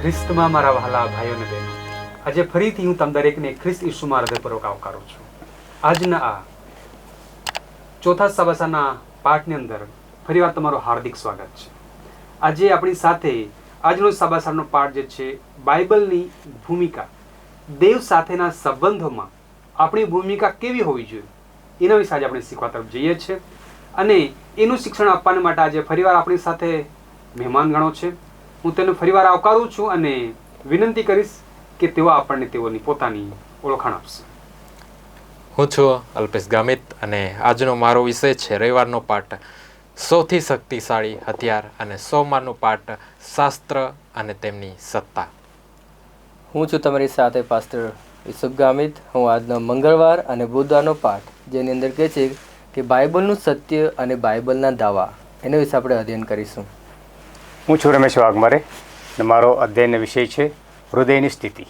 ખ્રિસ્તમાં મારા વહાલા ભાઈઓ અને બહેનો, આજે ફરીથી હું તમ દરેકને ખ્રિસ્ત ઈસુમાં હૃદયપૂર્વક આવકારું છું. આજના આ ચોથા સબાસાના પાઠની અંદર ફરીવાર તમારું હાર્દિક સ્વાગત છે. આજે આપણી સાથે આજનો સબાસાનો પાઠ જે છે, બાઇબલની ભૂમિકા, દેવ સાથેના સંબંધોમાં આપણી ભૂમિકા કેવી હોવી જોઈએ, એના વિશે આજે આપણે શીખવા તરફ જઈએ છીએ. અને એનું શિક્ષણ આપવા માટે આજે ફરીવાર આપણી સાથે મહેમાનગણો છે. હું તેને ફરીવાર આવકારું છું અને વિનંતી કરીશ કે તેઓ આપણને તેઓની પોતાની ઓળખાણ આપશે. હું છું અલ્પેશ ગામિત અને આજનો મારો વિષય છે રવિવારનો પાઠ, સૌથી શક્તિશાળી હથિયાર, અને સોમવારનો પાઠ, શાસ્ત્ર અને તેમની સત્તા. હું છું તમારી સાથે પાસ્ટર યુસુફ ગામિત. હું આજનો મંગળવાર અને બુધવારનો પાઠ, જેની અંદર કહે છે કે બાઇબલનું સત્ય અને બાઇબલના દાવા, એના વિશે આપણે અધ્યયન કરીશું. હું છું રમેશ વાઘમારે અને મારો અધ્યયનનો વિષય છે હૃદયની સ્થિતિ.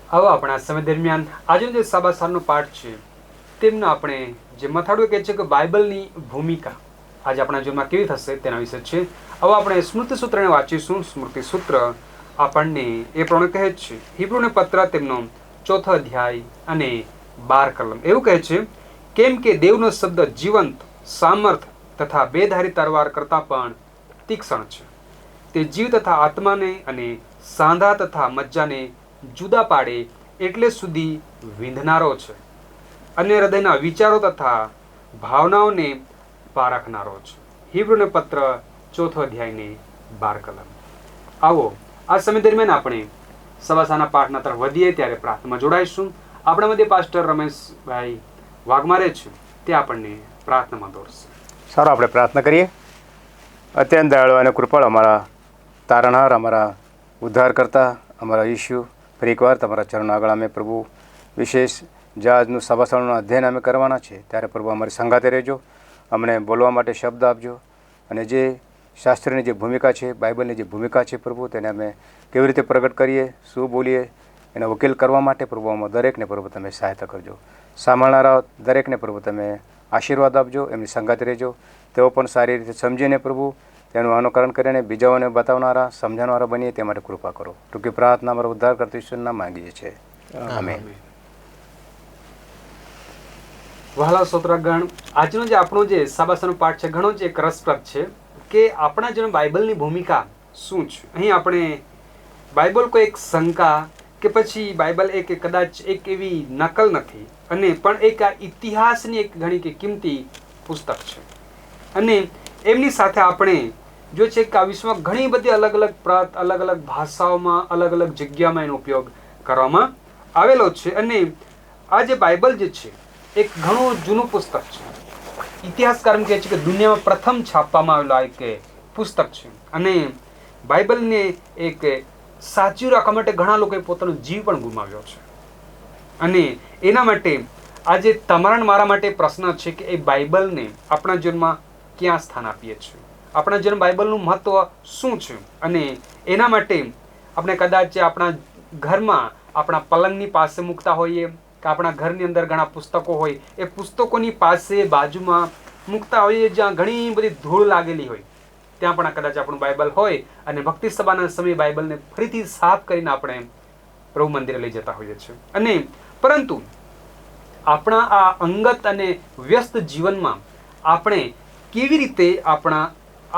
આવો આપણા સમય દરમિયાન આજનો જે સબાસારનો પાઠ છે તેમનો આપણે જે મથાળું કહે છે કે બાઇબલની ભૂમિકા આજે આપણા જીવનમાં કેવી થશે તેના વિશે છે. હવે આપણે સ્મૃતિ સૂત્રને વાંચીશું. સ્મૃતિ સૂત્ર આપણને એ પ્રમાણે કહે છે, હિબ્રુને પત્ર તેમનો 4 અધ્યાય અને 12 કલમ એવું કહે છે, કેમ કે દેવનો શબ્દ જીવંત, સામર્થ તથા બેધારી તલવાર કરતાં પણ તીક્ષ્ણ છે. તે જીવ તથા આત્માને અને સાંધા તથા મજ્જાને જુદા પાડે એટલે સુધી વિંધનારો છે, અને હૃદયના વિચારો તથા ભાવનાઓને પારખનારો છે. હિબ્રુને પત્ર 4 અધ્યાયને 12 કલમ. આવો આ સમય દરમિયાન આપણે સવાસાના પાઠના તરફ વધીએ ત્યારે પ્રાર્થનામાં જોડાઈશું. આપણા મધ્ય પાસ્ટર રમેશભાઈ વાઘમારે છે, તે આપણને પ્રાર્થનામાં દોરશે. સારો, આપણે પ્રાર્થના કરીએ. અત્યંત દયાળુ અને કૃપાળુ અમારા તારણહાર, અમારા ઉદ્ધારકર્તા, અમારા ઈશુ, ફરી એકવાર તમારા ચરણ આગળ અમે પ્રભુ વિશેષ જહાજનું સભાસણનું અધ્યયન અમે કરવાના છે, ત્યારે પ્રભુ અમારી સંગાતે રહેજો. અમને બોલવા માટે શબ્દ આપજો, અને જે શાસ્ત્રની જે ભૂમિકા છે, બાઇબલની જે ભૂમિકા છે પ્રભુ, તેને અમે કેવી રીતે પ્રગટ કરીએ, શું બોલીએ, એનો વકીલ કરવા માટે પ્રભુ અમે દરેકને પ્રભુ તમે સહાયતા કરજો. સાંભળનારા દરેકને પ્રભુ તમે આશીર્વાદ આપજો, એમની સંગાતે રહેજો. તેઓ પણ સારી રીતે સમજીને પ્રભુ તેનું અનુકરણ કરીને બીજાઓને બતાવનારા, સમજાવનારા બનીએ તે માટે કૃપા કરો. ટૂંકી પ્રાર્થના અમારા ઉદ્ધાર કરતા ઈશ્વરના માંગીએ છીએ. આમેન. વહાલા શ્રોતાગણ, આજનો જે આપણો જે સબાસાનો પાઠ છે ઘણો જ એક રસપ્રદ છે કે આપણા જીવન બાઇબલની ભૂમિકા શું છે. અહીં આપણે બાઇબલ કોઈ એક શંકા કે પછી બાઇબલ એક કદાચ એક એવી નકલ નથી, અને પણ એક આ ઇતિહાસની એક ઘણી કે કિંમતી પુસ્તક છે. અને એમની સાથે આપણે જો છે કે આ વિશ્વમાં ઘણી બધી અલગ અલગ પ્રત, અલગ અલગ ભાષાઓમાં, અલગ અલગ જગ્યામાં એનો ઉપયોગ કરવામાં આવેલો છે. અને આ જે બાઇબલ જે છે એક ઘણું જૂનું પુસ્તક છે. ઇતિહાસકાર કહે છે કે દુનિયામાં પ્રથમ છાપવામાં આવેલો એક પુસ્તક છે. અને બાઇબલને એક સાચું રાખવા માટે ઘણા લોકોએ પોતાનો જીવ પણ ગુમાવ્યો છે. અને એના માટે આજે તમારા મારા માટે પ્રશ્ન છે કે એ બાઇબલને આપણા જીવનમાં ક્યાં સ્થાન આપીએ છીએ, આપણા જીવન બાઇબલનું મહત્વ શું છે. અને એના માટે આપણે કદાચ આપણા ઘરમાં આપણા પલંગની પાસે મૂકતા હોઈએ, કે આપણા ઘરની અંદર ઘણા પુસ્તકો હોય, એ પુસ્તકોની પાસે બાજુમાં મૂકતા હોઈએ જ્યાં ઘણી બધી ધૂળ લાગેલી હોય, ત્યાં પણ કદાચ આપણું બાઇબલ હોય, અને ભક્તિ સભાના સમયે બાઇબલને ફરીથી સાફ કરીને આપણે પ્રભુ મંદિરે લઈ જતા હોઈએ છીએ. અને પરંતુ આપણા આ અંગત અને વ્યસ્ત જીવનમાં આપણે કેવી રીતે આપણા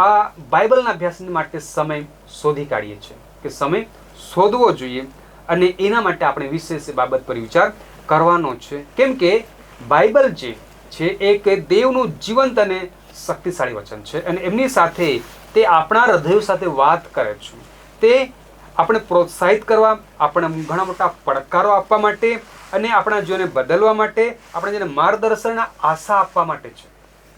આ બાઇબલના અભ્યાસ માટે સમય શોધી કાઢીએ છીએ, કે સમય શોધવો જોઈએ. અને એના માટે આપણે વિશેષ બાબત પર વિચાર કરવાનો છે. કેમ કે બાઇબલ જે છે એક દેવનું જીવંત અને શક્તિશાળી વચન છે, અને એમની સાથે તે આપણા હૃદયો સાથે વાત કરે છે. તે આપણે પ્રોત્સાહિત કરવા, આપણે ઘણા મોટા પડકારો આપવા માટે, અને આપણા જીવનને બદલવા માટે, આપણે જેને માર્ગદર્શનના આશા આપવા માટે છે.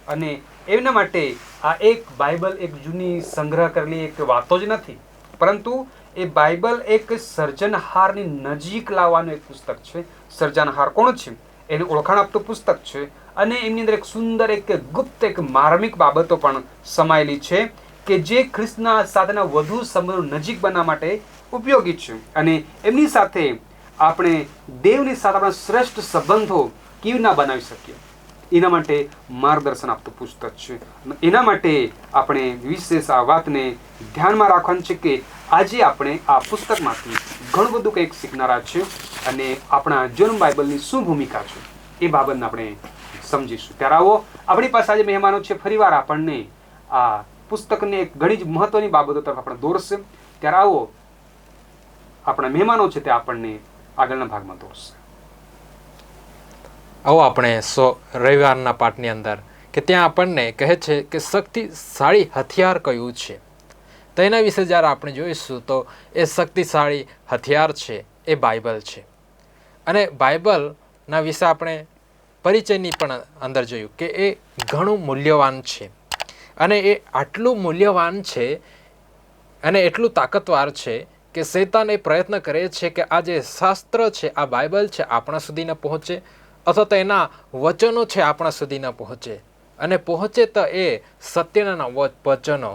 અને એમના માટે આ એક બાઇબલ એક જૂની સંગ્રહ કરેલી એક વાતો જ નથી, પરંતુ એ બાઇબલ એક સર્જનહારની નજીક લાવવાનું એક પુસ્તક છે. સર્જનહાર કોણ છે એને ઓળખાણ આપતું પુસ્તક છે. અને એમની અંદર એક સુંદર, એક ગુપ્ત, એક માર્મિક બાબતો પણ સમાયેલી છે કે જે ખ્રિસ્તના સાથેના વધુ સંબંધો નજીક બનાવવા માટે ઉપયોગી છે. અને એમની સાથે આપણે દેવની સાથે આપણા શ્રેષ્ઠ સંબંધો કેવી ના બનાવી શકીએ, એના માટે માર્ગદર્શન આપતું પુસ્તક છે. એના માટે આપણે વિશેષ આ વાતને ધ્યાનમાં રાખવાનું છે કે આજે આપણે આ પુસ્તકમાંથી ઘણું બધું કંઈક શીખનારા છે અને આપણા જીવન બાઇબલની શું ભૂમિકા છે એ બાબતને આપણે સમજીશું. ત્યારે આવો, આપણી પાસે આજે મહેમાનો છે, ફરીવાર આપણને આ પુસ્તકને એક ઘણી જ મહત્વની બાબતો તરફ આપણે દોરશે. ત્યારે આવો, આપણા મહેમાનો છે તે આપણને આગળના ભાગમાં દોરશે. આવો આપણે રવિવારના પાઠની અંદર કે ત્યાં આપણને કહે છે કે શક્તિશાળી હથિયાર કયું છે. તો એના વિશે જ્યારે આપણે જોઈશું તો એ શક્તિશાળી હથિયાર છે એ બાઇબલ છે. અને બાઇબલના વિશે આપણે પરિચયની પણ અંદર જોયું કે એ ઘણું મૂલ્યવાન છે. અને એ આટલું મૂલ્યવાન છે અને એટલું તાકાતવાર છે કે શૈતાન એ પ્રયત્ન કરે છે કે આ જે શાસ્ત્ર છે, આ બાઇબલ છે, આપણા સુધી ન પહોંચે, અથવા તો એના વચનો છે આપણા સુધી ન પહોંચે. અને પહોંચે તો એ સત્યના વચનો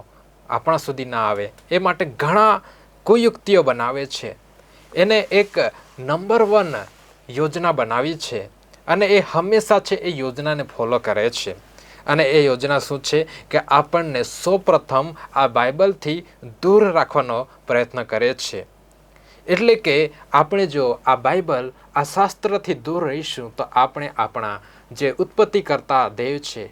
આપણા સુધી ના આવે. એ માટે ઘણા કુયુક્તિઓ બનાવે છે. એને એક નંબર 1 યોજના બનાવી છે અને એ હંમેશા છે એ યોજનાને ફોલો કરે છે. અને એ યોજના શું છે કે આપણને સૌપ્રથમ આ બાઇબલથી દૂર રાખવાનો પ્રયત્ન કરે છે. એટલે કે આપણે જો આ બાઇબલ, આ શાસ્ત્રથી દૂર રહીશું તો આપણે આપણા જે ઉત્પત્તિ કરતા દેવ છે,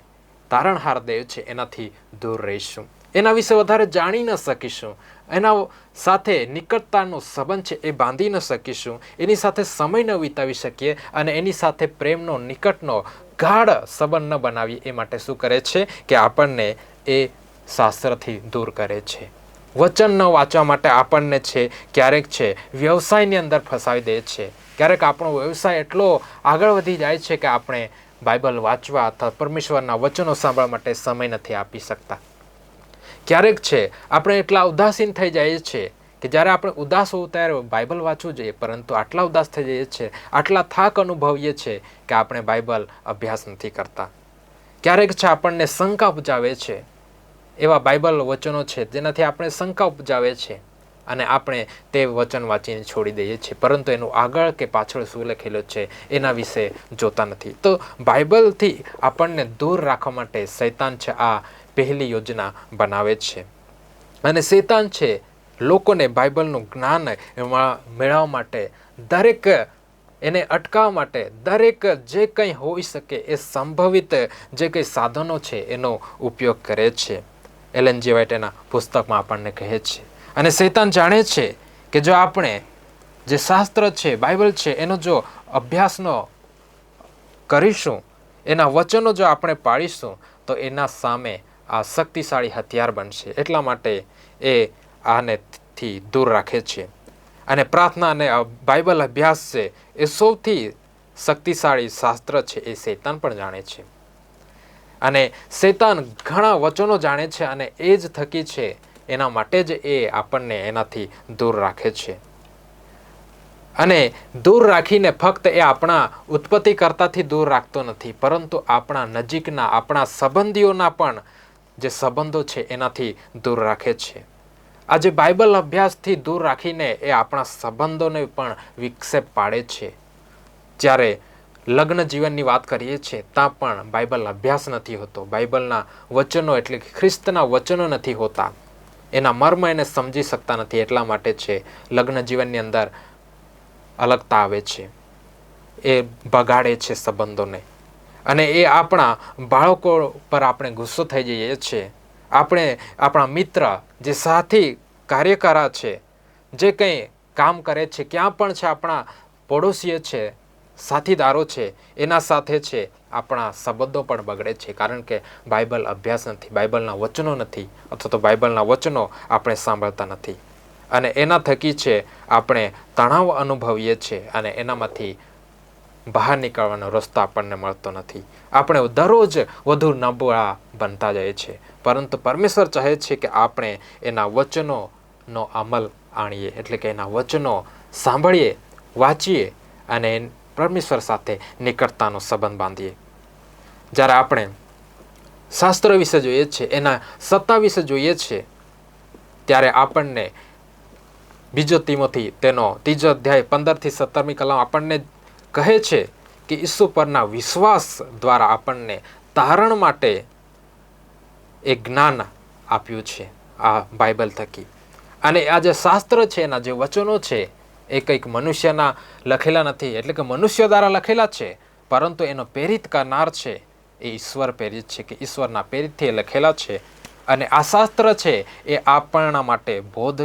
તારણહાર દેવ છે, એનાથી દૂર રહીશું. એના વિશે વધારે જાણી ન શકીશું. એના સાથે નિકટતાનો સંબંધ છે એ બાંધી ન શકીશું. એની સાથે સમય ન વિતાવી શકીએ અને એની સાથે પ્રેમનો, નિકટનો, ગાઢ સંબંધ ન બનાવીએ. એ માટે શું કરે છે કે આપણને એ શાસ્ત્રથી દૂર કરે છે. વચન ન વાંચવા માટે આપણને છે ક્યારેક છે વ્યવસાયની અંદર ફસાવી દે છે. ક્યારેક આપણો વ્યવસાય એટલો આગળ વધી જાય છે કે આપણે બાઇબલ વાંચવા અથવા પરમેશ્વરના વચનો સાંભળવા માટે સમય નથી આપી શકતા. ક્યારેક છે આપણે એટલા ઉદાસીન થઈ જઈએ છીએ કે જ્યારે આપણે ઉદાસ હોવું ત્યારે બાઇબલ વાંચવું જોઈએ, પરંતુ આટલા ઉદાસ થઈ જઈએ છીએ, આટલા થાક અનુભવીએ છીએ કે આપણે બાઇબલ અભ્યાસ નથી કરતા. ક્યારેક છે આપણને શંકા ઉપજાવે છે. એવા બાઇબલ વચનો છે જેનાથી આપણે શંકા ઉપજાવે છે અને આપણે તે વચન વાંચીને છોડી દઈએ છીએ, પરંતુ એનું આગળ કે પાછળ શું લખેલું છે એના વિશે જોતા નથી. તો બાઇબલથી આપણને દૂર રાખવા માટે શૈતાન છે આ પહેલી યોજના બનાવે છે. અને શૈતાન છે લોકોને બાઇબલનું જ્ઞાન મેળવવા માટે, દરેક એને અટકાવવા માટે, દરેક જે કંઈ હોઈ શકે એ સંભવિત જે કંઈ સાધનો છે એનો ઉપયોગ કરે છે. એલન જી વ્હાઇટ એના પુસ્તકમાં આપણને કહે છે. અને શૈતાન જાણે છે કે જો આપણે જે શાસ્ત્ર છે, બાઇબલ છે, એનો જો અભ્યાસનો કરીશું, એના વચનો જો આપણે પાળીશું તો એના સામે આ શક્તિશાળી હથિયાર બનશે. એટલા માટે એ આનેથી દૂર રાખે છે. અને પ્રાર્થના અને બાઇબલ અભ્યાસ છે એ સૌથી શક્તિશાળી શાસ્ત્ર છે એ શૈતાન પણ જાણે છે. અને શૈતાન ઘણા વચનો જાણે છે અને એ જ થકી છે, એના માટે જ એ આપણને એનાથી દૂર રાખે છે. અને દૂર રાખીને ફક્ત એ આપણા ઉત્પત્તિકર્તાથી દૂર રાખતો નથી, પરંતુ આપણા નજીકના, આપણા સંબંધીઓના પણ જે સંબંધો છે એનાથી દૂર રાખે છે. આજે બાઇબલ અભ્યાસથી દૂર રાખીને એ આપણા સંબંધોને પણ વિક્ષેપ પાડે છે. જ્યારે લગ્ન જીવનની વાત કરીએ છીએ ત્યાં પણ બાઇબલ અભ્યાસ નથી હોતો. બાઇબલના વચનો એટલે કે ખ્રિસ્તના વચનો નથી હોતા. એના મર્મ એને સમજી શકતા નથી. એટલા માટે છે લગ્ન જીવનની અંદર અલગતા આવે છે, એ બગાડે છે સંબંધોને. અને એ આપણા બાળકો પર આપણે ગુસ્સો થઈ જઈએ છીએ. આપણે આપણા મિત્ર, જે સાથી કાર્યકરા છે, જે કંઈ કામ કરે છે, ક્યાં પણ છે, આપણા પડોશીઓ છે, સાથીદારો છે, એના સાથે છે આપણા સંબંધો પણ બગડે છે. કારણ કે બાઇબલ અભ્યાસ નથી, બાઇબલના વચનો નથી, અથવા તો બાઇબલના વચનો આપણે સાંભળતા નથી. અને એના થકી છે આપણે તણાવ અનુભવીએ છીએ અને એનામાંથી બહાર નીકળવાનો રસ્તો આપણને મળતો નથી. આપણે દરરોજ વધુ નબળા બનતા જાય છે. પરંતુ પરમેશ્વર ચાહે છે કે આપણે એના વચનોનો અમલ આણીએ, એટલે કે એના વચનો સાંભળીએ, વાંચીએ અને પરમેશ્વર સાથે નિકટતાનો સંબંધ બાંધીએ. જ્યારે આપણે શાસ્ત્ર વિશે જોઈએ છીએ, એના સત્તા વિશે જોઈએ છીએ, ત્યારે આપણને બીજો તિમોથી તેનો 3 અધ્યાય 15 થી 17મી કલમ આપણને કહે છે કે ઈસુ પરના વિશ્વાસ દ્વારા આપણને તારણ માટે એક જ્ઞાન આપ્યું છે આ બાઇબલ થકી. અને આ જે શાસ્ત્ર છે, એના જે વચનો છે, એ કંઈક મનુષ્યના લખેલા નથી, એટલે કે મનુષ્ય દ્વારા લખેલા છે, પરંતુ એનો પ્રેરિત કરનાર છે એ ઈશ્વર પ્રેરિત છે, કે ઈશ્વરના પ્રેરિતથી એ લખેલા છે. અને આ શાસ્ત્ર છે એ આપણા માટે બોધ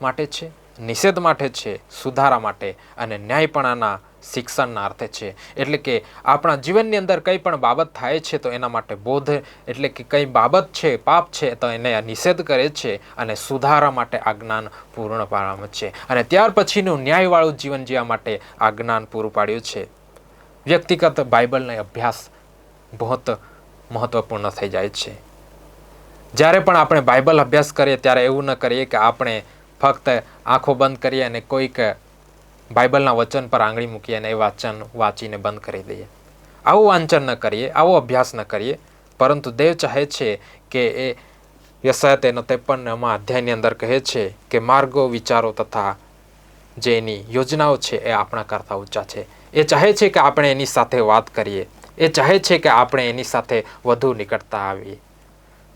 માટે છે, નિષેધ માટે છે, સુધારા માટે અને ન્યાયપણાના શિક્ષણના અર્થે છે. એટલે કે આપણા જીવનની અંદર કંઈ પણ બાબત થાય છે તો એના માટે બોધ, એટલે કે કંઈ બાબત છે, પાપ છે, તો એને નિષેધ કરે છે અને સુધારા માટે આ જ્ઞાન પૂર્ણ પાડવામાં છે. અને ત્યાર પછીનું ન્યાયવાળું જીવન જીવવા માટે આ જ્ઞાન પૂરું પાડ્યું છે. વ્યક્તિગત બાઇબલનો અભ્યાસ બહુ મહત્વપૂર્ણ થઈ જાય છે. જ્યારે પણ આપણે બાઇબલ અભ્યાસ કરીએ ત્યારે એવું ન કરીએ કે આપણે ફક્ત આંખો બંધ કરીએ અને કોઈક બાઇબલના વચન પર આંગળી મૂકીએ અને એ વાંચન વાંચીને બંધ કરી દઈએ. આવું વાંચન ન કરીએ, આવો અભ્યાસ ન કરીએ. પરંતુ દેવ ચાહે છે કે એ યશાયા તેનો 53મા અધ્યાયની અંદર કહે છે કે માર્ગો, વિચારો તથા જે એની યોજનાઓ છે એ આપણા કરતાં ઊંચા છે. એ ચાહે છે કે આપણે એની સાથે વાત કરીએ. એ ચાહે છે કે આપણે એની સાથે વધુ નિકટતા આવીએ.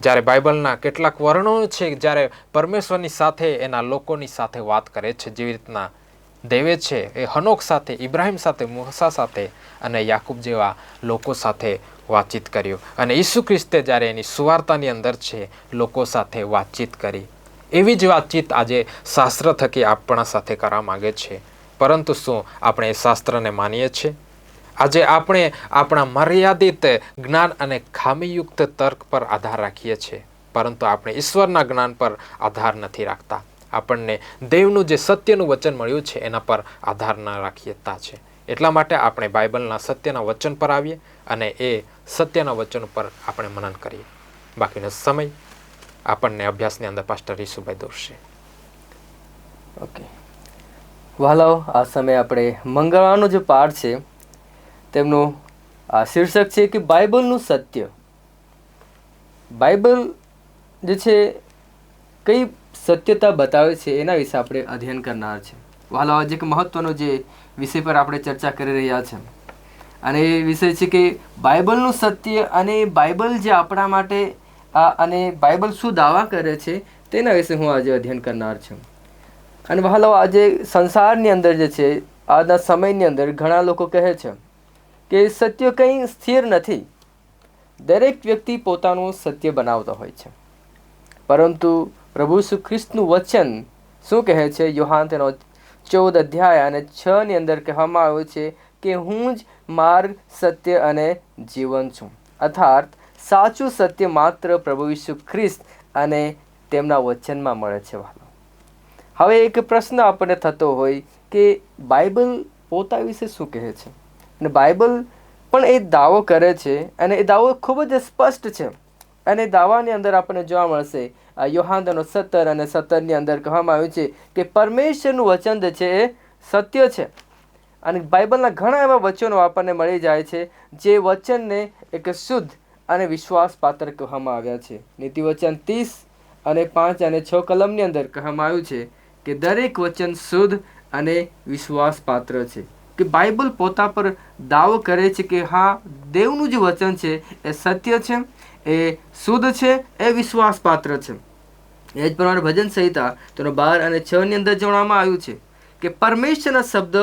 જ્યારે બાઇબલના કેટલાક વર્ણનો છે, જ્યારે પરમેશ્વરની સાથે એના લોકોની સાથે વાત કરે છે, જેવી રીતના દેવે છે એ હનોક સાથે, ઇબ્રાહિમ સાથે, મૂસા સાથે અને યાકૂબ જેવા લોકો સાથે વાતચીત કર્યું. અને ઈસુ ખ્રિસ્તે જ્યારે એની સુવાર્તાની અંદર છે લોકો સાથે વાતચીત કરી, એવી જ વાતચીત આજે શાસ્ત્ર થકી આપણા સાથે કરવા માગે છે. પરંતુ શું આપણે એ શાસ્ત્રને માનીએ છીએ? આજે આપણે આપણા મર્યાદિત જ્ઞાન અને ખામીયુક્ત તર્ક પર આધાર રાખીએ છીએ, પરંતુ આપણે ઈશ્વરના જ્ઞાન પર આધાર નથી રાખતા. આપણને દેવનું જે સત્યનું વચન મળ્યું છે એના પર આધાર ન રાખીતા છે. એટલા માટે આપણે બાઇબલના સત્યના વચન પર આવીએ અને એ સત્યના વચન પર આપણે મનન કરીએ. બાકીનો સમય આપણને અભ્યાસની અંદર પાસ્ટર ઈસુભાઈ દોરશે. ઓકે વાલાઓ, આ સમયે આપણે મંગળવારનો જે પાઠ છે તેમનું આ શીર્ષક છે કે બાઇબલનું સત્ય. બાઇબલ જે છે કઈ સત્યતા બતાવે છે એના વિશે આપણે અધ્યયન કરનાર છે. વાલાઓ, આજે એક મહત્વનો જે વિષય પર આપણે ચર્ચા કરી રહ્યા છે અને એ વિષય છે કે બાઇબલનું સત્ય અને બાઇબલ જે આપણા માટે અને બાઇબલ શું દાવા કરે છે તેના વિશે હું આજે અધ્યયન કરનાર છું. અને વાલાઓ, આજે સંસારની અંદર જે છે આજના સમયની અંદર ઘણા લોકો કહે છે કે સત્ય કંઈ સ્થિર નથી. દરેક વ્યક્તિ પોતાનું સત્ય બનાવતો હોય છે, પરંતુ પ્રભુ ઈસુ ખ્રિસ્તનું વચન શું કહે છે? યોહાન તેનો 14 અધ્યાય અને 6 ની અંદર કહેવામાં આવ્યું છે કે હું જ માર્ગ, સત્ય અને જીવન છું. અર્થાત સાચું સત્ય માત્ર પ્રભુ ઈસુ ખ્રિસ્ત અને તેમના વચનમાં મળે છે. હવે એક પ્રશ્ન આપણને થતો હોય કે બાઇબલ પોતા વિશે શું કહે છે? અને બાઇબલ પણ એ દાવો કરે છે અને એ દાવો ખૂબ જ સ્પષ્ટ છે. અને દાવાની અંદર આપણને જોવા મળશે યોહાન 17 અને 17 ની અંદર કહેવામાં આવ્યું છે કે પરમેશ્વરનું વચન જે છે એ સત્ય છે. અને બાઇબલના ઘણા એવા વચનો આપણને મળી જાય છે જે વચનને એક શુદ્ધ અને વિશ્વાસપાત્ર કહેવામાં આવ્યા છે. નીતિ વચન 30 અને 5 અને 6 કલમની અંદર કહેવામાં આવ્યું છે કે દરેક વચન શુદ્ધ અને વિશ્વાસપાત્ર છે. કે બાઇબલ પોતા પર દાવો કરે છે કે હા, દેવનું જે વચન છે એ સત્ય છે, એ શુદ્ધ છે, એ વિશ્વાસપાત્ર છે. એ જ પ્રમાણે ભજન સંહિતા તેનો 12 અને 6 ની અંદર જણાવવામાં આવ્યું છે કે પરમેશ્વરના શબ્દ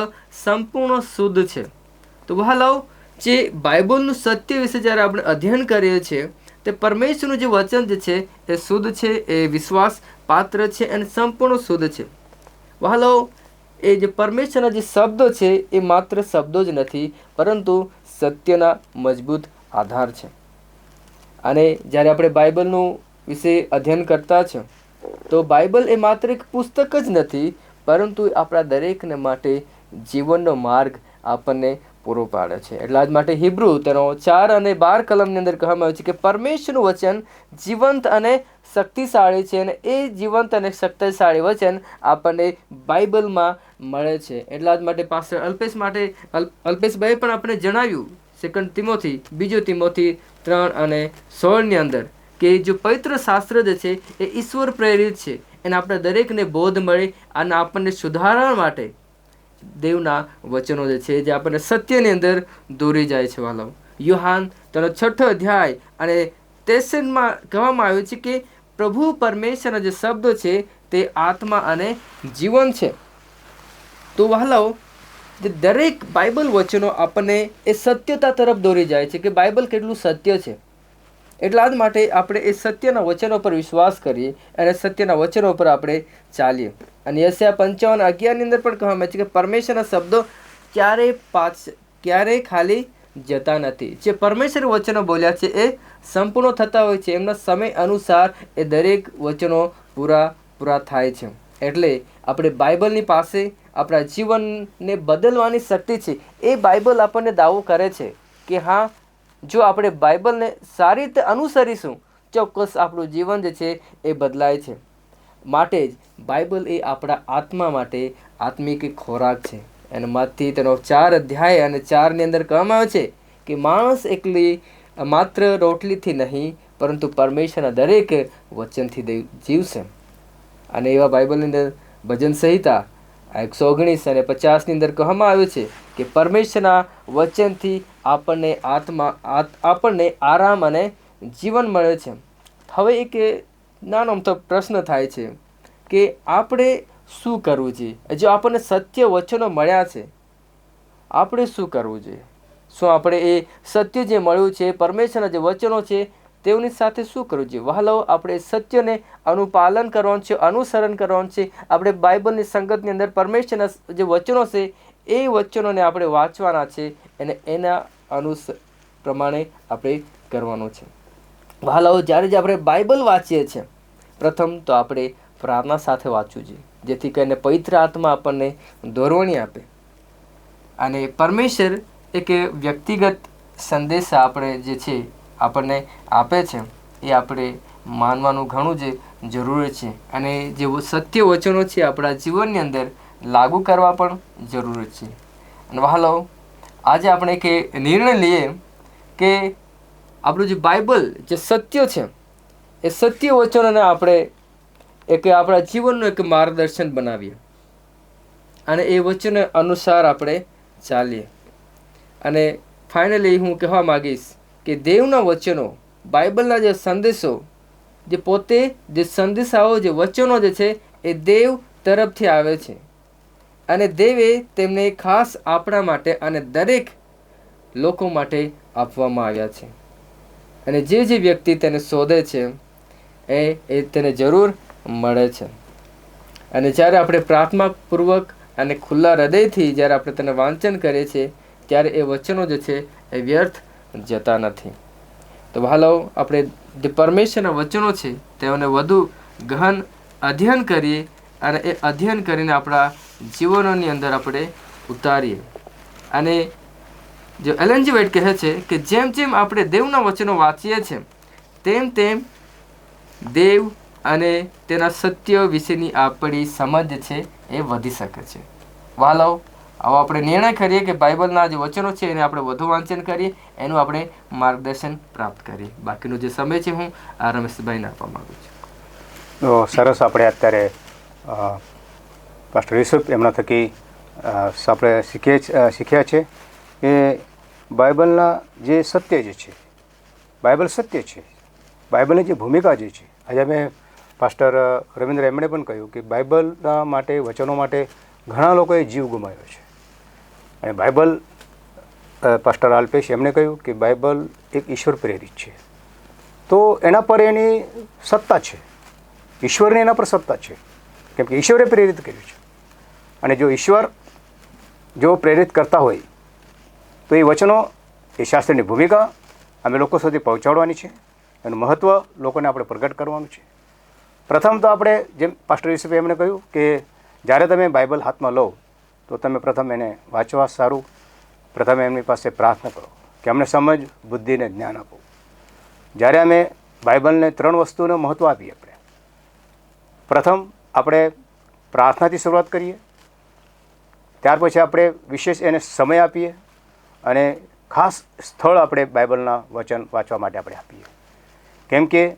સંપૂર્ણ શુદ્ધ છે. તો વહાલાઓ, જે બાઇબલનું સત્ય વિશે જ્યારે આપણે અધ્યયન કરીએ છીએ તે પરમેશ્વરનું જે વચન જે છે એ શુદ્ધ છે, એ વિશ્વાસપાત્ર છે અને સંપૂર્ણ શુદ્ધ છે. વહાલાઓ, એ જે પરમેશ્વરના જે શબ્દો છે એ માત્ર શબ્દો જ નથી, પરંતુ સત્યના મજબૂત આધાર છે. અને જ્યારે આપણે બાઇબલનું વિશે અધ્યયન કરતા છે તો બાઇબલ એ માત્ર એક પુસ્તક જ નથી, પરંતુ આપણા દરેકને માટે જીવનનો માર્ગ આપણને પૂરો પાડે છે. એટલા જ માટે હિબ્રુ તેનો 4 અને 12 કલમની અંદર કહેવામાં આવ્યું છે કે પરમેશ્વરનું વચન જીવંત અને શક્તિશાળી છે અને એ જીવંત અને શક્તિશાળી વચન આપણને બાઇબલમાં મળે છે. એટલા જ માટે પાસ્ટર અલ્પેશભાઈ પણ આપણે જણાવ્યું 2 તિમોથી 2 તિમોથી 3 અને 16 ની અંદર કે જો પવિત્ર શાસ્ત્ર જે છે એ ઈશ્વર પ્રેરિત છે, એને આપણે દરેકને બોધ મળે અને આપણને સુધારવા માટે દેવના વચનો જે છે જે આપણને સત્યની અંદર દોરી જાય છે વાલાઓ. યુહાન તેનો 6 અધ્યાય અને 63માં કહેવામાં આવ્યું છે કે પ્રભુ પરમેશ્વરના જે શબ્દો છે તે આત્મા અને જીવન છે. તો વહાલાઓ, જે દરેક બાઇબલ વચનો આપણને એ સત્યતા તરફ દોરી જાય છે કે બાઇબલ કેટલું સત્ય છે. એટલા જ માટે આપણે એ સત્યના વચનો પર વિશ્વાસ કરીએ અને સત્યના વચનો પર આપણે ચાલીએ. અને યશાયા 55:11 અંદર પણ કહેવામાં આવે છે કે પરમેશ્વરના શબ્દો ક્યારેય ખાલી જતા નથી. જે પરમેશ્વર વચનો બોલ્યા છે એ સંપૂર્ણ થતા હોય છે. એમના સમય અનુસાર એ દરેક વચનો પૂરા થાય છે. એટલે આપણે બાઇબલની પાસે આપણા જીવનને બદલવાની શક્તિ છે. એ બાઇબલ આપણને દાવો કરે છે કે હા, જો આપણે બાઇબલને સારી રીતે અનુસરીશું, ચોક્કસ આપણું જીવન જે છે એ બદલાય છે. માટે જ બાઇબલ એ આપણા આત્મા માટે આત્મિક ખોરાક છે. અને માંથી તેનો 4 અધ્યાય અને 4ની અંદર કહેવામાં આવે છે કે માણસ એકલી માત્ર રોટલીથી નહીં પરંતુ પરમેશ્વરના દરેક વચનથી જીવશે. અને એવા બાઇબલની અંદર ભજન સંહિતા 119 અને 50ની અંદર કહેવામાં આવ્યું છે કે પરમેશ્વરના વચનથી આપણને આરામ અને જીવન મળે છે. હવે એક નાનો અમથો પ્રશ્ન થાય છે કે આપણે શું કરવું જોઈએ? જો આપણને સત્ય વચનો મળ્યા છે, આપણે શું કરવું જોઈએ? શું આપણે એ સત્ય જે મળ્યું છે, પરમેશ્વરના જે વચનો છે, તેઓની સાથે શું કરવું જોઈએ? વહાલાઓ, આપણે સત્યને અનુપાલન કરવાનું છે, અનુસરણ કરવાનું છે. આપણે બાઇબલની સંગતની અંદર પરમેશ્વરના જે વચનો છે એ વચનોને આપણે વાંચવાના છે અને એના પ્રમાણે આપણે કરવાનું છે. વહાલાઓ, જ્યારે આપણે બાઇબલ વાંચીએ છીએ, પ્રથમ તો આપણે પ્રાર્થના સાથે વાંચવું જોઈએ, જેથી કરીને પવિત્ર આત્મા આપણને દોરવણી આપે. અને પરમેશ્વર એક વ્યક્તિગત સંદેશા આપણે જે છે આપણને આપે છે, એ આપણે માનવાનું ઘણું જ જરૂરી છે. અને જે સત્ય વચનો છે આપણા જીવનની અંદર લાગુ કરવા પણ જરૂરી છે. અને વહાલાઓ, આજે આપણે એક નિર્ણય લઈએ કે આપણું જે બાઇબલ જે સત્ય છે એ સત્ય વચનોને આપણે આપણા જીવનનું એક માર્ગદર્શન બનાવીએ અને એ વચન અનુસાર આપણે ચાલીએ. અને ફાઇનલી હું કહેવા માગીશ કે દેવના વચનો, બાઇબલના જે સંદેશો, જે પોતે જે સંદેશાઓ, જે વચનો જે છે એ દેવ તરફથી આવે છે. અને દેવે તેમને ખાસ આપણા માટે અને દરેક લોકો માટે આપવામાં આવ્યા છે. અને જે વ્યક્તિ તેને શોધે છે એ તેને જરૂર મળે છે. અને જ્યારે આપણે પ્રાર્થનાપૂર્વક અને ખુલ્લા હૃદયથી જ્યારે આપણે તેને વાંચન કરીએ છીએ, ત્યારે એ વચનો જે છે એ વ્યર્થ જતા નથી. તો વહાલાઓ, આપણે જે પરમેશ્વરના વચનો છે તેઓને વધુ ગહન અધ્યયન કરીએ અને એ અધ્યયન કરીને આપણા જીવનોની અંદર આપણે ઉતારીએ. અને જો એલન જી વ્હાઇટ કહે છે કે જેમ જેમ આપણે દેવના વચનો વાંચીએ છીએ, તેમ તેમ દેવ અને તેના સત્ય વિશેની આપણી સમજ છે એ વધી શકે છે. વહાલાઓ, આવો આપણે નિર્ણય કરીએ કે બાઇબલના જે વચનો છે એને આપણે વધુ વાંચન કરીએ, એનું આપણે માર્ગદર્શન પ્રાપ્ત કરીએ. બાકીનો જે સમય છે હું આ રમેશભાઈને આપવા માગું છું. તો સરસ, આપણે અત્યારે પાસ્ટર યુસુફ એમના થકી આપણે શીખ્યા છે કે બાઇબલના જે સત્ય જે છે, બાઇબલ સત્ય છે, બાઇબલની જે ભૂમિકા જે છે. આજે અમે પાસ્ટર રવિન્દ્ર એમણે પણ કહ્યું કે બાઇબલના માટે, વચનો માટે ઘણા લોકોએ જીવ ગુમાવ્યો છે. અને બાઇબલ, પાસ્ટર અલ્પેશ એમણે કહ્યું કે બાઇબલ એક ઈશ્વર પ્રેરિત છે. તો એના પર એની સત્તા છે, ઈશ્વરની એના પર સત્તા છે, કેમ કે ઈશ્વરે પ્રેરિત કર્યું છે. અને જો ઈશ્વર જો પ્રેરિત કરતા હોય તો એ વચનો, એ શાસ્ત્રની ભૂમિકા અમે લોકો સુધી પહોંચાડવાની છે. એનું મહત્ત્વ લોકોને આપણે પ્રગટ કરવાનું છે. પ્રથમ તો આપણે, જેમ પાસ્ટર યુસુફે એમણે કહ્યું કે જ્યારે તમે બાઇબલ હાથમાં લો તો તમે પ્રથમ એને વાંચવા સારું, પ્રથમ એમની પાસે પ્રાર્થના કરો કે અમને સમજ, બુદ્ધિને જ્ઞાન આપો. જ્યારે અમે બાઇબલને 3 વસ્તુનું મહત્ત્વ આપીએ, આપણે પ્રથમ આપણે પ્રાર્થનાથી શરૂઆત કરીએ, ત્યાર પછી આપણે વિશેષ એને સમય આપીએ અને ખાસ સ્થળ આપણે બાઇબલના વચન વાંચવા માટે આપણે આપીએ. કેમ કે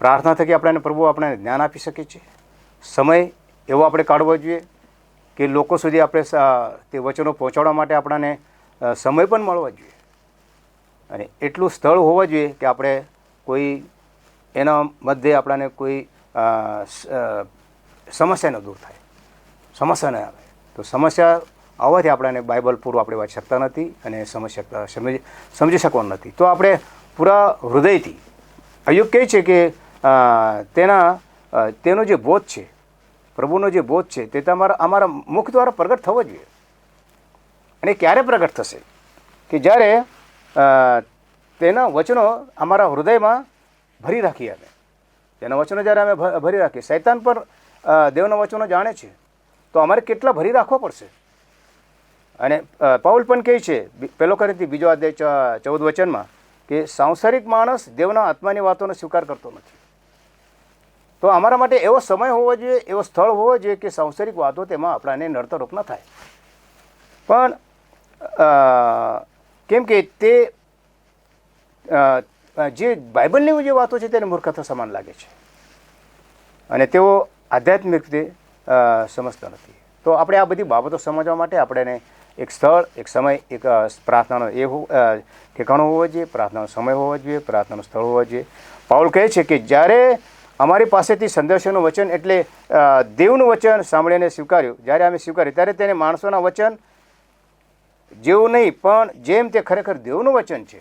પ્રાર્થના થકી પ્રભુ આપણને જ્ઞાન આપી શકે છે. સમય એવો આપણે કાઢવો જોઈએ કે લોકો સુધી આપણે તે વચનો પહોંચાડવા માટે આપણને સમય પણ મળવા જોઈએ, અને એટલું સ્થળ હોવા જોઈએ કે આપણે કોઈ એના મધ્યે આપણને કોઈ સમસ્યા ન દૂર થાય, સમસ્યા ન આવે. તો સમસ્યા આવવાથી આપણને બાઇબલ પૂરું આપણે વાંચી શકતા નથી અને સમજી શકવાનું નથી. તો આપણે પૂરા હૃદયથી, અયુબ કહે છે કે તેનો જે બોધ છે, પ્રભુનો જે બોધ છે તે અમારા મુખ દ્વારા પ્રગટ થવો જોઈએ. અને ક્યારે પ્રગટ થશે? કે જ્યારે તેના વચનો અમારા હૃદયમાં ભરી રાખીએ. અમે તેના વચનો જ્યારે અમે ભરી રાખીએ, શૈતાન પર દેવના વચનો જાણે છે, તો અમારે કેટલા ભરી રાખવા પડશે. અને પાઉલ પણ કહે છે 1 કોરિન્થી 2 અધ્યાય 14 વચનમાં કે સાંસારિક માણસ દેવના આત્માની વાતોનો સ્વીકાર કરતો નથી. તો અમારા માટે એવો સમય હોવો જોઈએ, એવો સ્થળ હોવો જોઈએ કે સાંસારિક વાતો તેમાં આપણાને નડતરરૂપ ન થાય. પણ કેમ કે તે જે બાઇબલની જે વાતો છે તેને મૂર્ખતા સમાન લાગે છે, અને તેઓ આધ્યાત્મિક રીતે સમજતા નથી. તો આપણે આ બધી બાબતો સમજવા માટે આપણે એક સ્થળ, એક સમય, એક પ્રાર્થનાનો ઠેકાણો હોવો જોઈએ, પ્રાર્થનાનો સમય હોવો જોઈએ, પ્રાર્થનાનું સ્થળ હોવો જોઈએ. પાઉલ કહે છે કે જ્યારે અમારી પાસેથી સંદેશોનું વચન એટલે દેવનું વચન સાંભળીને સ્વીકાર્યું, જ્યારે અમે સ્વીકાર્યું ત્યારે તેને માણસોના વચન જેવું નહીં પણ જેમ તે ખરેખર દેવનું વચન છે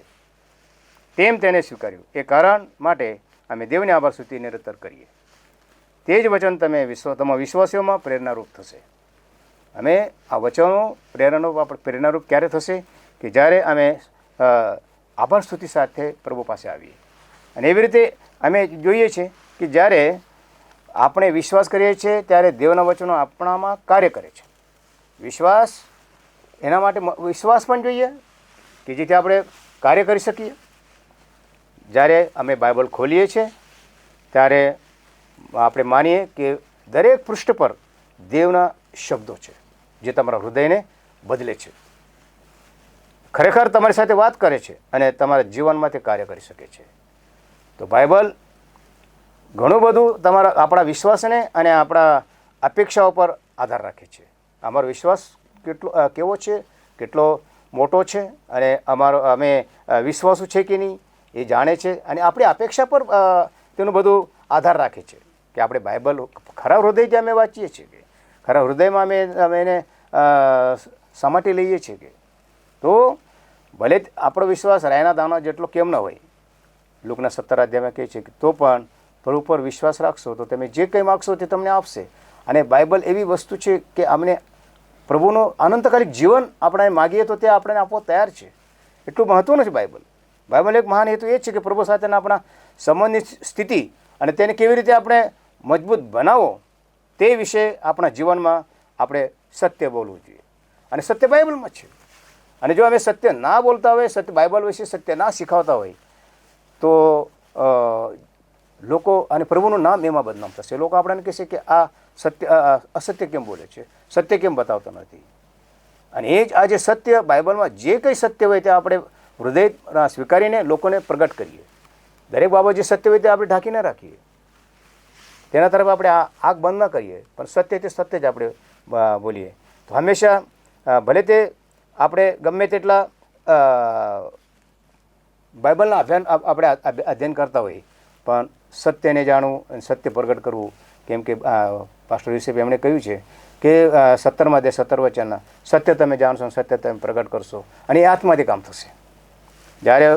તેમ તેને સ્વીકાર્યું. એ કારણ માટે અમે દેવને આભાર સ્તુતિ નિરંતર કરીએ. તે જ વચન તમારા વિશ્વાસીઓમાં પ્રેરણારૂપ થશે. અમે આ વચનો પ્રેરણારૂપ ક્યારે થશે? કે જ્યારે અમે આભાર સ્તુતિ સાથે પ્રભુ પાસે આવીએ. અને એવી રીતે અમે જોઈએ છીએ કે જ્યારે આપણે વિશ્વાસ કરીએ છીએ ત્યારે દેવના વચનો આપણામાં કાર્ય કરે છે. વિશ્વાસ, એના માટે વિશ્વાસ પણ જોઈએ કે જેથી આપણે કાર્ય કરી શકીએ. જ્યારે અમે બાઇબલ ખોલીએ છીએ ત્યારે આપણે માનીએ કે દરેક પૃષ્ઠ પર દેવના શબ્દો છે જે તમારા હૃદયને બદલે છે, ખરેખર તમારી સાથે વાત કરે છે અને તમારા જીવનમાં તે કાર્ય કરી શકે છે. તો બાઇબલ ઘણું બધું આપણા વિશ્વાસને અને આપણા અપેક્ષાઓ પર આધાર રાખે છે. અમારો વિશ્વાસ કેવો છે, કેટલો મોટો છે, અને અમે વિશ્વાસુ છે કે નહીં એ જાણે છે, અને આપણી અપેક્ષા પર તેનું બધું આધાર રાખે છે કે આપણે બાઇબલ ખરા હૃદયથી અમે વાંચીએ છીએ કે ખરા હૃદયમાં અમે એને સમાટી લઈએ છીએ કે. તો ભલે આપણો વિશ્વાસ રાયના દાણા જેટલો કેમ ન હોય, લુકના 17 અધ્યાયમાં કહે છે કે તો પણ પ્રભુ પર વિશ્વાસ રાખશો તો તમે જે કંઈ માગશો તે તમને આપશે. અને બાઇબલ એવી વસ્તુ છે કે અમને પ્રભુનો અનંતકાલિક જીવન આપણે માગીએ તો તે આપણને આપવો તૈયાર છે. એટલું મહત્વનું છે બાઇબલ એક મહાન હેતુ એ છે કે પ્રભુ સાથેના આપણા સંબંધની સ્થિતિ અને તેને કેવી રીતે આપણે મજબૂત બનાવો તે વિશે આપણા જીવનમાં આપણે સત્ય બોલવું જોઈએ. અને સત્ય બાઇબલમાં છે. અને જો અમે સત્ય ના બોલતા હોય, બાઇબલ વિશે સત્ય ના શીખવતા હોય તો લોકો અને પ્રભુનું નામ એમાં બદનામ થશે. લોકો આપણને કહેશે કે આ અસત્ય કેમ બોલે છે, સત્ય કેમ બતાવતો નથી. અને એ જ આજે સત્ય બાઇબલમાં જે કંઈ સત્ય હોય તે આપણે હૃદય સ્વીકારીને લોકોને પ્રગટ કરીએ. દરેક બાબત જે સત્ય હોય તે આપણે ઢાંકી ન રાખીએ, તેના તરફ આપણે આંખ બંધ ન કરીએ, પણ સત્ય તે સત્ય જ આપણે બોલીએ. તો હંમેશા ભલે તે આપણે ગમે તેટલા બાઇબલના આપણે અધ્યયન કરતા હોઈએ, પણ સત્યને જાણવું અને સત્ય પ્રગટ કરવું. કેમ કે પાસ્ટર યુસેફ એમણે કહ્યું છે કે 17મા અધ્યાય 17 વચનના સત્ય તમે જાણશો, સત્ય તમે પ્રગટ કરશો, અને એ આત્માથી કામ થશે. જ્યારે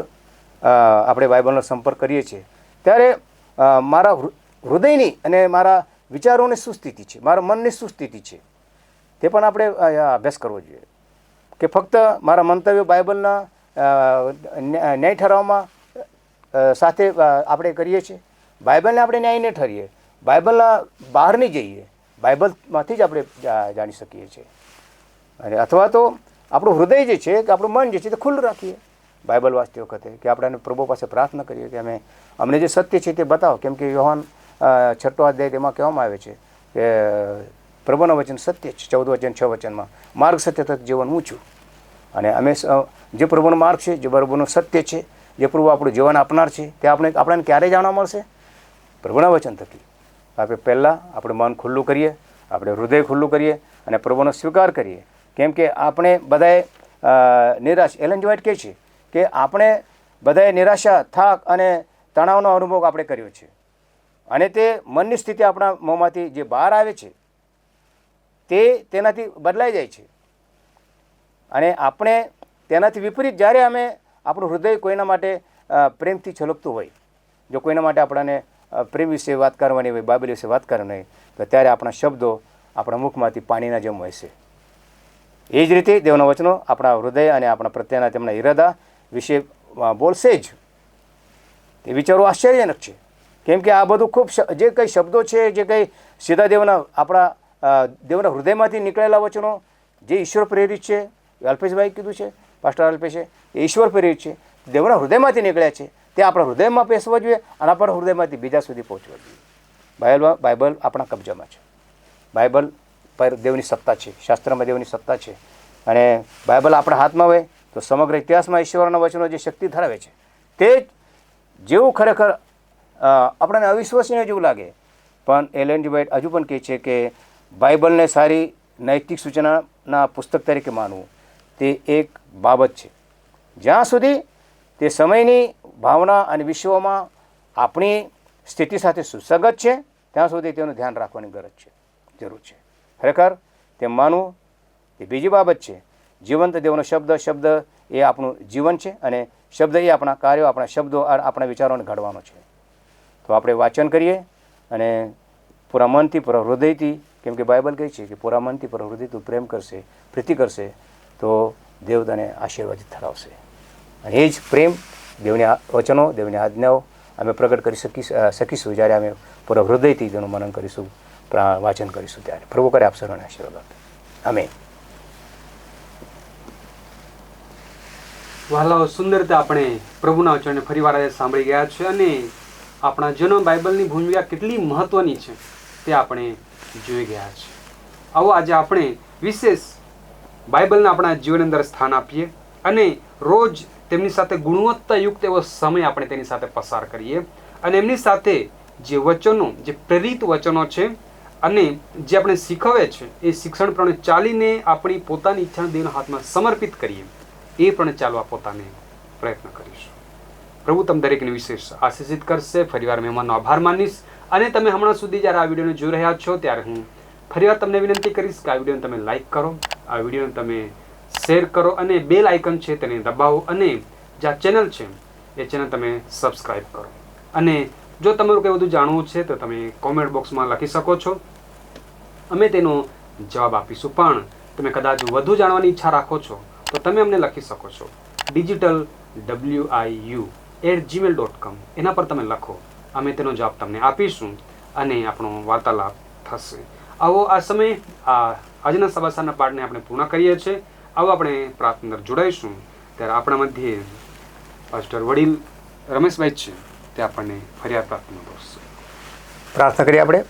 આપણે બાઇબલનો સંપર્ક કરીએ છીએ ત્યારે મારા હૃદયની અને મારા વિચારોની શું સ્થિતિ છે, મારા મનની શું સ્થિતિ છે તે પણ આપણે અભ્યાસ કરવો જોઈએ. કે ફક્ત મારા મંતવ્યો બાઇબલના ન્યાય ઠરાવવામાં સાથે આપણે કરીએ છીએ, બાઇબલને આપણે ન્યાય નહીં ઠરીએ, બાઇબલના બહાર નહીં જઈએ, બાઇબલમાંથી જ આપણે જાણી શકીએ છીએ. અને અથવા તો આપણું હૃદય જે છે કે આપણું મન જે છે તે ખુલ્લું રાખીએ બાઇબલ વાંચતી વખતે, કે આપણે પ્રભુ પાસે પ્રાર્થના કરીએ કે અમને જે સત્ય છે તે બતાવો. કેમ કે યોહાન 6 અધ્યાય તેમાં કહેવામાં આવે છે કે પ્રભુનું વચન સત્ય છે. 14 વચન 6 વચનમાં માર્ગ સત્ય તક જીવન ઊંચું. અને અમે જે પ્રભુનો માર્ગ છે, જે પ્રભુનું સત્ય છે, જે પ્રભુ આપણું જીવન આપનાર છે તે આપણને ક્યારે જાણવા મળશે? પ્રભુના વચન થકી. આપણે પહેલાં આપણું મન ખુલ્લું કરીએ, આપણે હૃદય ખુલ્લું કરીએ, અને પ્રભુનો સ્વીકાર કરીએ. કેમ કે આપણે બધાએ નિરાશ, એલન જ વ્હાઇટ કહે છે કે આપણે બધાએ નિરાશા, થાક અને તણાવનો અનુભવ આપણે કર્યો છે, અને તે મનની સ્થિતિ આપણા મોંમાંથી જે બહાર આવે છે તેનાથી બદલાઈ જાય છે. અને આપણે તેનાથી વિપરીત જ્યારે અમે આપણું હૃદય કોઈના માટે પ્રેમથી છલકતું હોય, જો કોઈના માટે આપણને પ્રેમ વિશે વાત કરવાની હોય, બાઇબલ વિશે વાત કરવાની હોય, તો ત્યારે આપણા શબ્દો આપણા મુખમાંથી પાણીના જેમ વહેશે. એ જ રીતે દેવના વચનો આપણા હૃદય અને આપણા પ્રત્યેના તેમના ઈરાદા વિશે બોલશે જ. એ વિચારો આશ્ચર્યજનક છે. કેમ કે આ બધું ખૂબ જે કંઈ શબ્દો છે, જે કંઈ સીધા દેવના હૃદયમાંથી નીકળેલા વચનો જે ઈશ્વર પ્રેરિત છે, અલ્પેશભાઈ કીધું છે, પાસ્ટર અલ્પેશે, એ ઈશ્વર પ્રેરિત છે, દેવના હૃદયમાંથી નીકળ્યા છે, તે આપણા હૃદયમાં બેસવા જોઈએ અને આપણા હૃદયમાંથી બીજા સુધી પહોંચવા જોઈએ. બાઇબલ આપણા કબજામાં છે. બાઇબલ પર દેવની સત્તા છે, શાસ્ત્રમાં દેવની સત્તા છે, અને બાઇબલ આપણા હાથમાં હોય તો સમગ્ર ઇતિહાસમાં ઈશ્વરના વચનો જે શક્તિ ધરાવે છે તે જેવું ખરેખર આપણને અવિશ્વસનીય જેવું લાગે, પણ એલન જી વ્હાઇટ હજુ પણ કહે છે કે બાઇબલને સારી નૈતિક સૂચનાના પુસ્તક તરીકે માનવું તે એક બાબત છે. જ્યાં સુધી તે સમયની ભાવના અને વિશ્વમાં આપણી સ્થિતિ સાથે સુસંગત છે ત્યાં સુધી તેનું ધ્યાન રાખવાની જરૂર છે. ખરેખર તે માનવું એ બીજી બાબત છે. જીવંત દેવનો શબ્દ એ આપણું જીવન છે, અને શબ્દ એ આપણા કાર્યો, આપણા શબ્દો, આપણા વિચારોને ઘડવાનો છે. તો આપણે વાંચન કરીએ અને પૂરા મનથી, પૂરા હૃદયથી, કેમ કે બાઇબલ કહે છે કે પૂરા મનથી, પૂરા હૃદયથી પ્રેમ કરશે, પ્રીતિ કરશે તો દેવ તને આશીર્વાદિત ઠરાવશે. અને એ જ પ્રેમ, દેવની વચનો, દેવની આજ્ઞાઓ અમે પ્રગટ કરી શકીશું જ્યારે અમે પૂરા હૃદયથી તેનું મનન કરીશું, વાંચન કરીશું. ત્યારે પ્રભુ કરે આપ સર્વને આશીર્વાદ. આમેન. વહાલાઓ, સુંદર રીતે આપણે પ્રભુના વચનને ફરીવાર આજે સાંભળી ગયા છે, અને આપણા જીવનમાં બાઇબલની ભૂમિકા કેટલી મહત્વની છે તે આપણે જોઈ ગયા છે. આવો આજે આપણે વિશેષ બાઇબલને આપણા જીવન અંદર સ્થાન આપીએ અને રોજ તેમની સાથે ગુણવત્તાયુક્ત એવો સમય આપણે તેની સાથે પસાર કરીએ, અને એમની સાથે જે વચનો, જે પ્રેરિત વચનો છે અને જે આપણે શીખવે છે એ શિક્ષણ પ્રમાણે ચાલીને આપણી પોતાની ઈચ્છાને દેવના હાથમાં સમર્પિત કરીએ, એ પણ ચાલવા પોતાને પ્રયત્ન કરીશું. પ્રભુ તમે દરેકને વિશેષ આશીષિત કરશે. ફરીવાર મહેમાનનો આભાર માનીશ, અને તમે હમણાં સુધી જ્યારે આ વિડીયોને જોઈ રહ્યા છો ત્યારે હું ફરીવાર તમને વિનંતી કરીશ કે આ વિડીયોને તમે લાઇક કરો, આ વિડીયોને તમે શેર કરો, અને બેલ આઇકન છે તેને દબાવો, અને જે આ ચેનલ છે એ ચેનલ તમે સબસ્ક્રાઈબ કરો. અને જો તમારું કંઈ બધું જાણવું છે તો તમે કોમેન્ટ બોક્સમાં લખી શકો છો, અમે તેનો જવાબ આપીશું. પણ તમે કદાચ વધુ જાણવાની ઈચ્છા રાખો છો તો તમે અમને લખી શકો છો digitalwiu@gmail.com. એના પર તમે લખો, અમે તેનો જવાબ તમને આપીશું અને આપણો વાર્તાલાપ થશે. આવો આ સમય આજના સભાસારના પાઠને આપણે પૂર્ણ કરીએ છીએ. આવો આપણે પ્રાર્થના અંદર જોડાઈશું. ત્યારે આપણા મધ્યે પાસ્ટર વડીલ રમેશભાઈ છે, તે આપણને ફરિયાદ પ્રાર્થના કરશે. પ્રાર્થના કરીએ આપણે.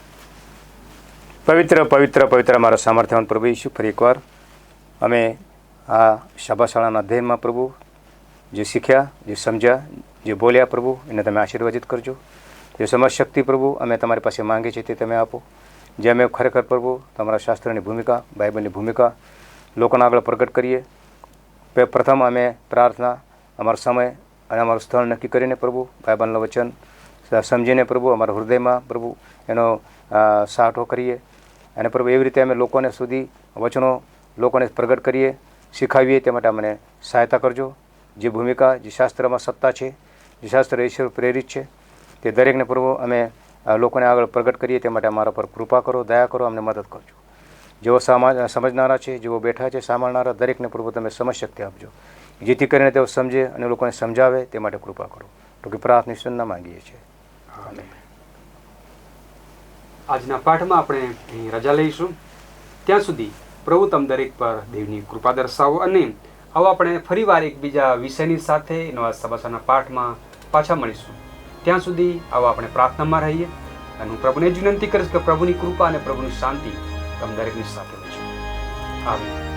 પવિત્ર મારા સામર્થ્યવાન પ્રભુ ઈશુ, ફરી એકવાર અમે આ સભાશાળાના અધ્યયનમાં પ્રભુ જે શીખ્યા, જે સમજ્યા, જે બોલ્યા પ્રભુ, એને તમે આશીર્વાદિત કરજો. જે સમજ શક્તિ પ્રભુ અમે તમારી પાસે માંગીએ છીએ તે તમે આપો. જે અમે ખરેખર પ્રભુ તમારા શાસ્ત્રની ભૂમિકા, બાઇબલની ભૂમિકા લોકોના આગળ પ્રગટ કરીએ. પ્રથમ અમે પ્રાર્થના, અમારો સમય અને અમારું સ્થળ નક્કી કરીને પ્રભુ બાઇબલનું વચન સમજીને પ્રભુ અમારા હૃદયમાં પ્રભુ એનો સાઠો કરીએ, અને પ્રભુ એવી રીતે અમે લોકોને સુધી વચનો લોકોને પ્રગટ કરીએ, શીખાવીએ. તે માટે અમને સહાયતા કરજો. જે ભૂમિકા, જે શાસ્ત્રમાં સત્તા છે, જે શાસ્ત્ર ઈશ્વર પ્રેરિત છે, તે દરેકને પ્રભુ અમે લોકોને આગળ પ્રગટ કરીએ. તે માટે અમારા પર કૃપા કરો, દયા કરો, અમને મદદ કરજો. જેઓ સમજનારા છે, જેઓ બેઠા છે સાંભળનારા, દરેકને પ્રભુ તમે સમજ શક્તિ આપજો, જેથી કરીને તેઓ સમજે અને લોકોને સમજાવે. તે માટે કૃપા કરો. ટૂંકી પ્રાર્થના સુન્ના માંગીએ છીએ. આજના પાઠમાં આપણે અહીં રજા લઈશું. ત્યાં સુધી પ્રભુ તમ દરેક પર દેવની કૃપા દર્શાવો, અને આવો આપણે ફરીવાર એકબીજા વિષયની સાથે નવા સભાસાના પાઠમાં પાછા મળીશું. ત્યાં સુધી આવો આપણે પ્રાર્થનામાં રહીએ, અને હું પ્રભુને જ વિનંતી કરીશ કે પ્રભુની કૃપા અને પ્રભુની શાંતિ તમ દરેકની સાથે રહેશે. આમીન.